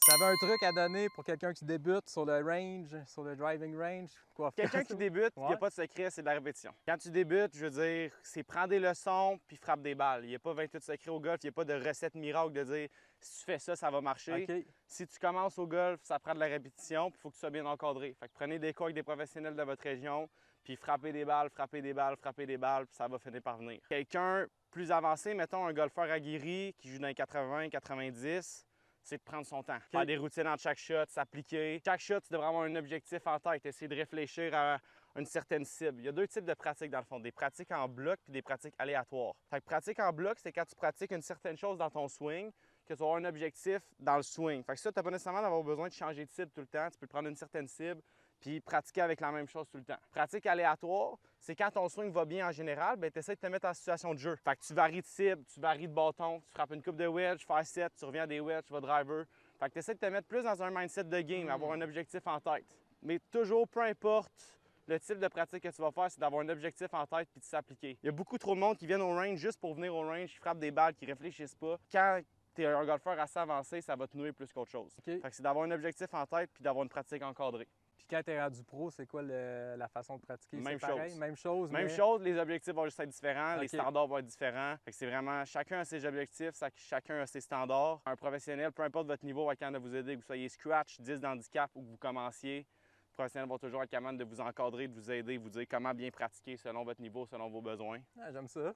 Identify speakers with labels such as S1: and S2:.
S1: Tu avais un truc à donner pour quelqu'un qui débute sur le range, sur le driving range, quoi faire?
S2: Quelqu'un qui débute, il n'y
S1: Ouais.
S2: a pas de secret, c'est de la répétition. Quand tu débutes, je veux dire, c'est prendre des leçons puis frappe des balles. Il n'y a pas 28 secrets au golf, il n'y a pas de recette miracle de dire si tu fais ça, ça va marcher.
S1: OK.
S2: Si tu commences au golf, ça prend de la répétition puis il faut que tu sois bien encadré. Fait que prenez des cours avec des professionnels de votre région puis frappez des balles, frappez des balles, frappez des balles, puis ça va finir par venir. Quelqu'un plus avancé, mettons un golfeur aguerri qui joue dans les 80, 90, c'est de prendre son temps. Faire des routines entre chaque shot, s'appliquer. Chaque shot, tu devrais avoir un objectif en tête, essayer de réfléchir à une certaine cible. Il y a deux types de pratiques dans le fond, des pratiques en bloc puis des pratiques aléatoires. Fait que pratique en bloc, c'est quand tu pratiques une certaine chose dans ton swing, que tu vas avoir un objectif dans le swing. Fait que ça, tu n'as pas nécessairement d'avoir besoin de changer de cible tout le temps. Tu peux prendre une certaine cible puis pratiquer avec la même chose tout le temps. Pratique aléatoire, c'est quand ton swing va bien en général, tu essaies de te mettre en situation de jeu. Fait que tu varies de cible, tu varies de bâton, tu frappes une coupe de wedge, faire set, tu reviens à des wedges, tu vas driver. Fait que tu essaies de te mettre plus dans un mindset de game, avoir un objectif en tête. Mais toujours, peu importe le type de pratique que tu vas faire, c'est d'avoir un objectif en tête puis de s'appliquer. Il y a beaucoup trop de monde qui viennent au range juste pour venir au range, qui frappent des balles, qui réfléchissent pas. Quand tu es un golfeur assez avancé, ça va te nuire plus qu'autre chose.
S1: OK.
S2: Fait que c'est d'avoir un objectif en tête puis d'avoir une pratique encadrée.
S1: Puis quand tu es rendu pro, c'est quoi la façon de pratiquer?
S2: Même
S1: C'est pareil,
S2: chose.
S1: même chose,
S2: Même
S1: mais...
S2: chose, les objectifs vont juste être différents, les
S1: OK.
S2: standards vont être différents. Fait que c'est vraiment, chacun a ses objectifs, chacun a ses standards. Un professionnel, peu importe votre niveau, va être capable de vous aider, que vous soyez scratch, 10 d'handicap ou que vous commenciez. Les professionnels vont toujours être capables de vous encadrer, de vous aider, vous dire comment bien pratiquer selon votre niveau, selon vos besoins.
S1: Ah, j'aime ça.